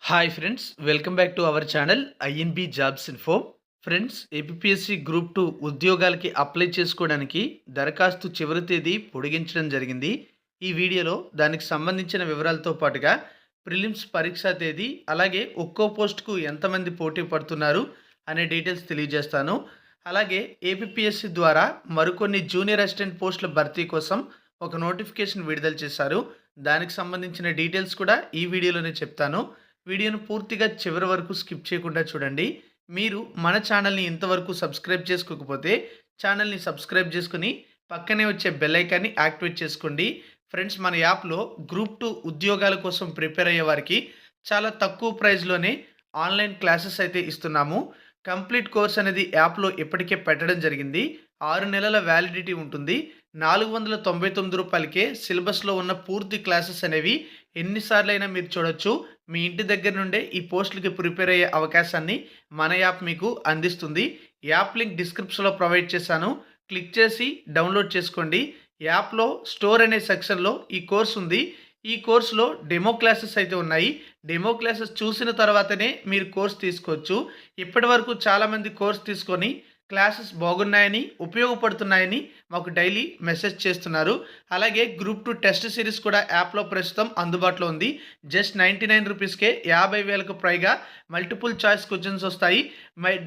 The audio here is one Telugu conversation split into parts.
Hi friends, welcome back to our channel INB jobs info. Friends, APSC group 2 ఉద్యోగాలకి అప్లై చేసుకోవడానికి దరఖాస్తు చివరి తేదీ పొడిగించడం జరిగింది. ఈ వీడియోలో దానికి సంబంధించిన వివరాలతో పాటుగా ప్రిలిమ్స్ పరీక్షా తేదీ, అలాగే ఒక్కో పోస్టుకు ఎంతమంది పోటీ పడుతున్నారు అనే డీటెయిల్స్ తెలియజేస్తాను. అలాగే ఏపీఎస్సి ద్వారా మరికొన్ని జూనియర్ అసిస్టెంట్ పోస్టుల భర్తీ కోసం ఒక నోటిఫికేషన్ విడుదల చేశారు. దానికి సంబంధించిన డీటెయిల్స్ కూడా ఈ వీడియోలోనే చెప్తాను. వీడియోను పూర్తిగా చివరి వరకు స్కిప్ చేయకుండా చూడండి. మీరు మన ఛానల్ని ఇంతవరకు సబ్స్క్రైబ్ చేసుకోకపోతే ఛానల్ని సబ్స్క్రైబ్ చేసుకుని పక్కనే వచ్చే బెల్ ఐకాన్ని యాక్టివేట్ చేసుకోండి. ఫ్రెండ్స్, మన యాప్లో గ్రూప్ 2 ఉద్యోగాల కోసం ప్రిపేర్ అయ్యే వారికి చాలా తక్కువ ప్రైస్లోనే ఆన్లైన్ క్లాసెస్ అయితే ఇస్తున్నాము. కంప్లీట్ కోర్స్ అనేది యాప్లో ఇప్పటికే పెట్టడం జరిగింది. 6 నెలల వ్యాలిడిటీ ఉంటుంది. 499 రూపాయలకే సిలబస్లో ఉన్న పూర్తి క్లాసెస్ అనేవి ఎన్నిసార్లైనా మీరు చూడొచ్చు. మీ ఇంటి దగ్గర నుండే ఈ పోస్టులకి ప్రిపేర్ అయ్యే అవకాశాన్ని మన యాప్ మీకు అందిస్తుంది. యాప్ లింక్ డిస్క్రిప్షన్లో ప్రొవైడ్ చేశాను. క్లిక్ చేసి డౌన్లోడ్ చేసుకోండి. యాప్లో స్టోర్ అనే సెక్షన్లో ఈ కోర్స్ ఉంది. ఈ కోర్సులో డెమో క్లాసెస్ అయితే ఉన్నాయి. డెమో క్లాసెస్ చూసిన తర్వాతనే మీరు కోర్స్ తీసుకోవచ్చు. ఇప్పటి వరకు చాలామంది కోర్స్ తీసుకొని క్లాసెస్ బాగున్నాయని, ఉపయోగపడుతున్నాయని మాకు డైలీ మెసేజ్ చేస్తున్నారు. అలాగే గ్రూప్ 2 టెస్ట్ సిరీస్ కూడా యాప్లో ప్రస్తుతం అందుబాటులో ఉంది. జస్ట్ 99 రూపీస్కే 50,000కు పైగా మల్టిపుల్ చాయిస్ క్వశ్చన్స్ వస్తాయి.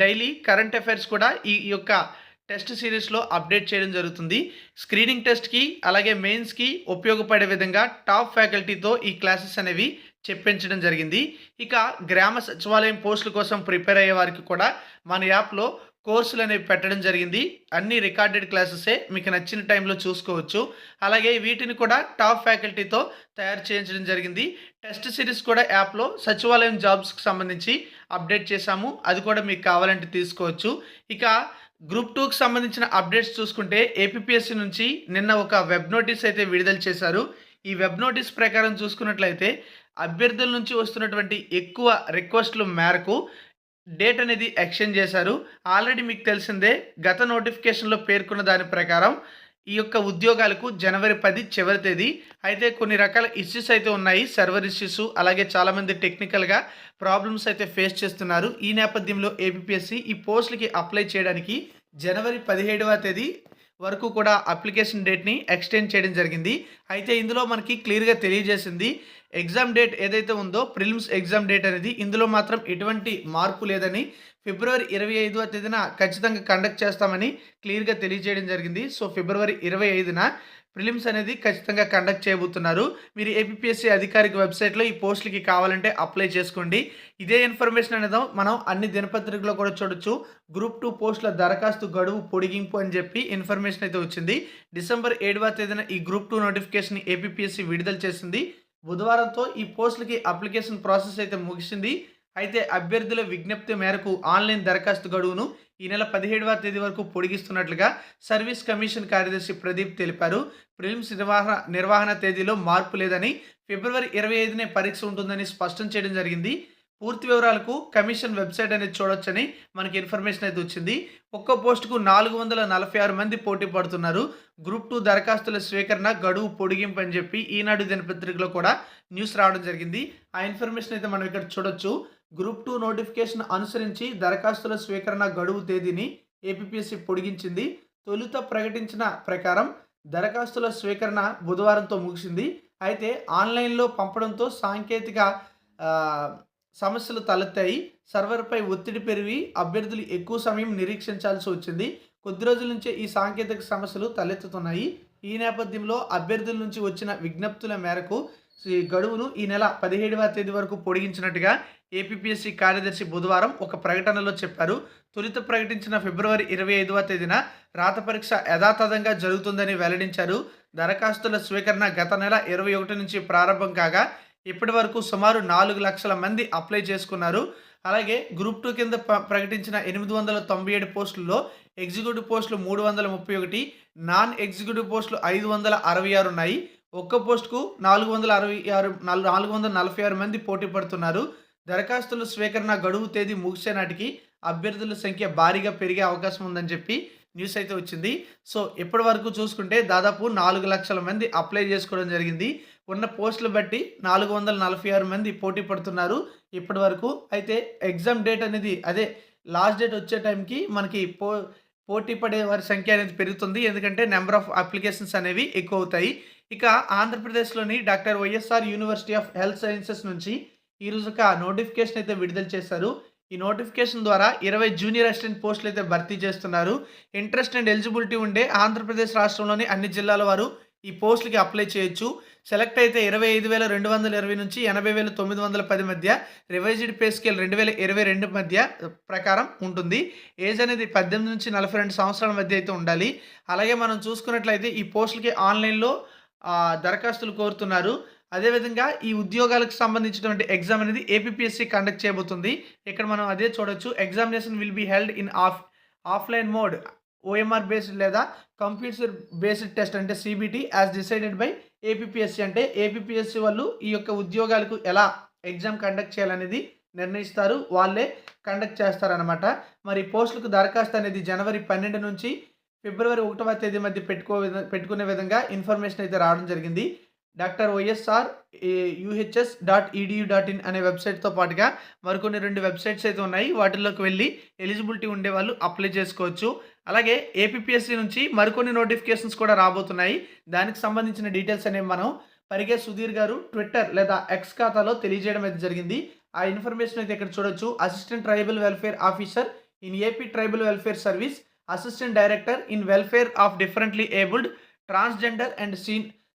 డైలీ కరెంట్ అఫైర్స్ కూడా ఈ యొక్క టెస్ట్ సిరీస్లో అప్డేట్ చేయడం జరుగుతుంది. స్క్రీనింగ్ టెస్ట్కి అలాగే మెయిన్స్కి ఉపయోగపడే విధంగా టాప్ ఫ్యాకల్టీతో ఈ క్లాసెస్ అనేవి చెప్పించడం జరిగింది. ఇక గ్రామ సచివాలయం పోస్టుల కోసం ప్రిపేర్ అయ్యే వారికి కూడా మన యాప్లో కోర్సులు అనేవి పెట్టడం జరిగింది. అన్ని రికార్డెడ్ క్లాసెసే, మీకు నచ్చిన టైంలో చూసుకోవచ్చు. అలాగే వీటిని కూడా టాప్ ఫ్యాకల్టీతో తయారు చేయించడం జరిగింది. టెస్ట్ సిరీస్ కూడా యాప్లో సచివాలయం జాబ్స్కి సంబంధించి అప్డేట్ చేశాము. అది కూడా మీకు కావాలంటే తీసుకోవచ్చు. ఇక గ్రూప్ 2కి సంబంధించిన అప్డేట్స్ చూసుకుంటే ఏపీఎస్సి నుంచి నిన్న ఒక వెబ్ నోటీస్ అయితే విడుదల చేశారు. ఈ వెబ్ నోటీస్ ప్రకారం చూసుకున్నట్లయితే అభ్యర్థుల నుంచి వస్తున్నటువంటి ఎక్కువ రిక్వెస్ట్ల మేరకు డేట్ అనేది ఎక్స్టెండ్ చేశారు. ఆల్రెడీ మీకు తెలిసిందే, గత నోటిఫికేషన్లో పేర్కొన్న దాని ప్రకారం ఈ యొక్క ఉద్యోగాలకు జనవరి 10 చివరి తేదీ. అయితే కొన్ని రకాల ఇష్యూస్ అయితే ఉన్నాయి, సర్వర్ ఇష్యూస్, అలాగే చాలామంది టెక్నికల్గా ప్రాబ్లమ్స్ అయితే ఫేస్ చేస్తున్నారు. ఈ నేపథ్యంలో ఏపీఎస్సి ఈ పోస్టులకి అప్లై చేయడానికి జనవరి 17వ తేదీ వరకు కూడా అప్లికేషన్ డేట్ని ఎక్స్టెండ్ చేయడం జరిగింది. అయితే ఇందులో మనకి క్లియర్గా తెలియజేసింది, ఎగ్జామ్ డేట్ ఏదైతే ఉందో ప్రిలిమ్స్ ఎగ్జామ్ డేట్ అనేది ఇందులో మాత్రం ఎటువంటి మార్పు లేదని, ఫిబ్రవరి 25వ తేదీన ఖచ్చితంగా కండక్ట్ చేస్తామని క్లియర్గా తెలియజేయడం జరిగింది. సో ఫిబ్రవరి 25న ప్రిలిమ్స్ అనేది ఖచ్చితంగా కండక్ట్ చేయబోతున్నారు. మీరు ఏపీఎస్సి అధికారిక వెబ్సైట్లో ఈ పోస్టులకి కావాలంటే అప్లై చేసుకోండి. ఇదే ఇన్ఫర్మేషన్ అనేది మనం అన్ని దినపత్రికల్లో కూడా చూడొచ్చు. గ్రూప్ 2 పోస్టుల దరఖాస్తు గడువు పొడిగింపు అని చెప్పి ఇన్ఫర్మేషన్ అయితే వచ్చింది. డిసెంబర్ 7వ తేదీన ఈ గ్రూప్ 2 నోటిఫికేషన్ ఏపీఎస్సి విడుదల చేసింది. బుధవారంతో ఈ పోస్టులకి అప్లికేషన్ ప్రాసెస్ అయితే ముగిసింది. అయితే అభ్యర్థుల విజ్ఞప్తి మేరకు ఆన్లైన్ దరఖాస్తు గడువును ఈ నెల 17వ తేదీ వరకు పొడిగిస్తున్నట్లుగా సర్వీస్ కమిషన్ కార్యదర్శి ప్రదీప్ తెలిపారు. ప్రిలిమ్స్ నిర్వహణ తేదీలో మార్పు లేదని, ఫిబ్రవరి 25నే పరీక్ష ఉంటుందని స్పష్టం చేయడం జరిగింది. పూర్తి వివరాలకు కమిషన్ వెబ్సైట్ అనేది చూడొచ్చని మనకి ఇన్ఫర్మేషన్ అయితే వచ్చింది. ఒక్కో పోస్టుకు 446 మంది పోటీ పడుతున్నారు. గ్రూప్ 2 దరఖాస్తుల స్వీకరణ గడువు పొడిగింపు అని చెప్పి ఈనాడు దినపత్రికలో కూడా న్యూస్ రావడం జరిగింది. ఆ ఇన్ఫర్మేషన్ అయితే మనం ఇక్కడ చూడొచ్చు. గ్రూప్ 2 నోటిఫికేషన్ అనుసరించి దరఖాస్తుల స్వీకరణ గడువు తేదీని ఏపీఎస్సి పొడిగించింది. తొలుత ప్రకటించిన ప్రకారం దరఖాస్తుల స్వీకరణ బుధవారంతో ముగిసింది. అయితే ఆన్లైన్లో పంపడంతో సాంకేతిక సమస్యలు తలెత్తాయి. సర్వర్పై ఒత్తిడి పెరిగి అభ్యర్థులు ఎక్కువ సమయం నిరీక్షించాల్సి వచ్చింది. కొద్ది రోజుల నుంచే ఈ సాంకేతిక సమస్యలు తలెత్తుతున్నాయి. ఈ నేపథ్యంలో అభ్యర్థుల నుంచి వచ్చిన విజ్ఞప్తుల మేరకు ఈ గడువును ఈ నెల 17వ తేదీ వరకు పొడిగించినట్టుగా ఏపీఎస్సి కార్యదర్శి బుధవారం ఒక ప్రకటనలో చెప్పారు. తొలుత ప్రకటించిన ఫిబ్రవరి 25వ తేదీన రాత పరీక్ష యథాతథంగా జరుగుతుందని వెల్లడించారు. దరఖాస్తుల స్వీకరణ గత నెల 21 నుంచి ప్రారంభం కాగా ఇప్పటి వరకు సుమారు 4 లక్షల మంది అప్లై చేసుకున్నారు. అలాగే గ్రూప్ 2 కింద ప్రకటించిన 897 పోస్టుల్లో ఎగ్జిక్యూటివ్ పోస్టులు 331, నాన్ ఎగ్జిక్యూటివ్ పోస్టులు 566 ఉన్నాయి. ఒక్క పోస్టుకు 446 మంది పోటీ పడుతున్నారు. దరఖాస్తుల స్వీకరణ గడువు తేదీ ముగిసే నాటికి అభ్యర్థుల సంఖ్య భారీగా పెరిగే అవకాశం ఉందని చెప్పి న్యూస్ అయితే వచ్చింది. సో, ఇప్పటి వరకు చూసుకుంటే దాదాపు 4,00,000 మంది అప్లై చేసుకోవడం జరిగింది. ఉన్న పోస్టులు బట్టి 446 మంది పోటీ పడుతున్నారు ఇప్పటి వరకు. అయితే ఎగ్జామ్ డేట్ అనేది అదే లాస్ట్ డేట్ వచ్చే టైంకి మనకి పోటీ పడే వారి సంఖ్య అనేది పెరుగుతుంది. ఎందుకంటే నంబర్ ఆఫ్ అప్లికేషన్స్ అనేవి ఎక్కువవుతాయి. ఇక ఆంధ్రప్రదేశ్‌లోని doctor YSR university of health sciences నుంచి ఈరోజు ఒక నోటిఫికేషన్ అయితే విడుదల చేశారు. ఈ నోటిఫికేషన్ ద్వారా 20 జూనియర్ అసిస్టెంట్ పోస్టులు అయితే భర్తీ చేస్తున్నారు. ఇంట్రెస్ట్ అండ్ ఎలిజిబిలిటీ ఉండే ఆంధ్రప్రదేశ్ రాష్ట్రంలోని అన్ని జిల్లాల వారు ఈ పోస్టులకి అప్లై చేయొచ్చు. సెలెక్ట్ అయితే 25,220 నుంచి 80,910 మధ్య రివైజ్డ్ పే స్కేల్ 2022 మధ్య ప్రకారం ఉంటుంది. ఏజ్ అనేది 18 నుంచి 42 సంవత్సరాల మధ్య అయితే ఉండాలి. అలాగే మనం చూసుకున్నట్లయితే ఈ పోస్టులకి ఆన్‌లైన్‌లో దరఖాస్తులు కోరుతున్నారు. అదేవిధంగా ఈ ఉద్యోగాలకు సంబంధించినటువంటి ఎగ్జామ్ అనేది ఏపీపీఎస్సీ కండక్ట్ చేయబోతుంది. ఇక్కడ మనం అదే చూడొచ్చు. Examination will be held in offline mode, OMR based లేదా కంప్యూటర్ బేస్డ్ టెస్ట్ అంటే CBT as decided by APPSC. అంటే ఏపీపీఎస్సీ వాళ్ళు ఈ యొక్క ఉద్యోగాలకు ఎలా ఎగ్జామ్ కండక్ట్ చేయాలనేది నిర్ణయిస్తారు. వాళ్ళే కండక్ట్ చేస్తారనమాట. మరి పోస్టులకు దరఖాస్తు అనేది జనవరి 12 నుంచి ఫిబ్రవరి 1వ తేదీ మధ్య పెట్టుకునే విధంగా ఇన్ఫర్మేషన్ అయితే రావడం జరిగింది. డాక్టర్ వైఎస్ఆర్ UHS.edu.in అనే వెబ్సైట్‌తో పాటుగా మరికొన్ని 2 వెబ్సైట్స్ అయితే ఉన్నాయి. వాటిల్లోకి వెళ్ళి ఎలిజిబిలిటీ ఉండేవాళ్ళు అప్లై చేసుకోవచ్చు. అలాగే ఏపీపీఎస్సీ నుంచి మరికొన్ని నోటిఫికేషన్స్ కూడా రాబోతున్నాయి. దానికి సంబంధించిన డీటెయిల్స్ అనేవి మనం పరిగే సుధీర్ గారు ట్విట్టర్ లేదా ఎక్స్ ఖాతాలో తెలియజేయడం అయితే జరిగింది. ఆ ఇన్ఫర్మేషన్ అయితే ఇక్కడ చూడొచ్చు. Assistant tribal welfare officer in AP tribal welfare service, assistant director in welfare of differently abled, transgender and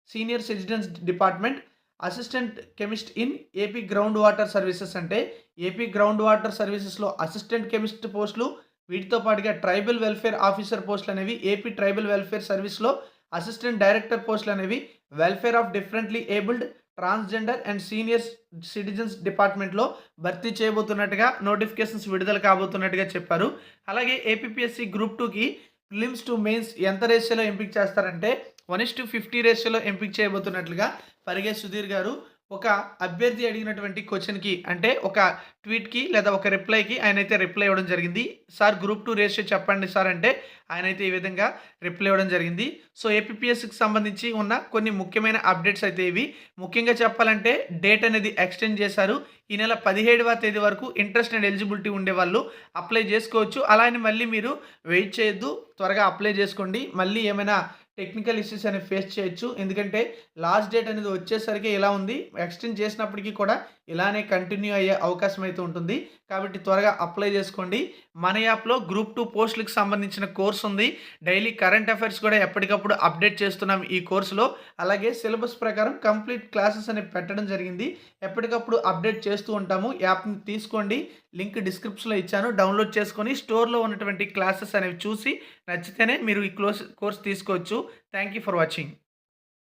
senior citizens department, assistant chemist in AP ground water services. అంటే ఏపీ గ్రౌండ్ వాటర్ సర్వీసెస్లో అసిస్టెంట్ కెమిస్ట్ పోస్టులు, వీటితో పాటుగా ట్రైబల్ వెల్ఫేర్ ఆఫీసర్ పోస్టులు అనేవి ఏపీ ట్రైబల్ వెల్ఫేర్ సర్వీస్లో, అసిస్టెంట్ డైరెక్టర్ పోస్టులు అనేవి welfare of differently abled, transgender and senior citizens డిపార్ట్మెంట్లో భర్తీ చేయబోతున్నట్టుగా నోటిఫికేషన్స్ విడుదల కాబోతున్నట్టుగా చెప్పారు. అలాగే ఏపీపీఎస్సీ గ్రూప్ 2కి ప్రిలిమ్స్ టు మెయిన్స్ ఎంత రేషియోలో ఎంపిక చేస్తారంటే 1:50 రేషియోలో ఎంపిక చేయబోతున్నట్లుగా పరిగే సుధీర్ గారు ఒక అభ్యర్థి అడిగినటువంటి క్వశ్చన్‌కి అంటే ఒక ట్వీట్‌కి లేదా ఒక రిప్లైకి ఆయనైతే రిప్లై ఇవ్వడం జరిగింది. సార్ గ్రూప్ 2 రేషియో చెప్పండి సార్ అంటే ఆయనైతే ఈ విధంగా రిప్లై ఇవ్వడం జరిగింది. సో ఏపీపీఎస్సీకి సంబంధించి ఉన్న కొన్ని ముఖ్యమైన అప్డేట్స్ అయితే ఇవి. ముఖ్యంగా చెప్పాలంటే డేట్ అనేది ఎక్స్టెండ్ చేశారు. ఈ నెల 17వ తేదీ వరకు ఇంట్రెస్ట్ అండ్ ఎలిజిబిలిటీ ఉండేవాళ్ళు అప్లై చేసుకోవచ్చు. అలా అని మళ్ళీ మీరు వెయిట్ చేయొద్దు. త్వరగా అప్లై చేసుకోండి. మళ్ళీ ఏమైనా టెక్నికల్ ఇష్యూస్ అనేవి ఫేస్ చేయొచ్చు. ఎందుకంటే లాస్ట్ డేట్ అనేది వచ్చేసరికి ఇలా ఉంది. ఎక్స్టెండ్ చేసినప్పటికీ కూడా ఇలానే కంటిన్యూ అయ్యే అవకాశం అయితే ఉంటుంది. కాబట్టి త్వరగా అప్లై చేసుకోండి. మన యాప్లో గ్రూప్ 2 పోస్టులకు సంబంధించిన కోర్స్ ఉంది. డైలీ కరెంట్ అఫైర్స్ కూడా ఎప్పటికప్పుడు అప్డేట్ చేస్తున్నాం ఈ కోర్సులో. అలాగే సిలబస్ ప్రకారం కంప్లీట్ క్లాసెస్ అనేవి పెట్టడం జరిగింది. ఎప్పటికప్పుడు అప్డేట్ చేస్తూ ఉంటాము. యాప్ని తీసుకోండి. లింక్ డిస్క్రిప్షన్లో ఇచ్చాను. డౌన్లోడ్ చేసుకొని స్టోర్లో ఉన్నటువంటి క్లాసెస్ అనేవి చూసి నచ్చితేనే మీరు ఈ కోర్స్ తీసుకోవచ్చు. Thank you for watching.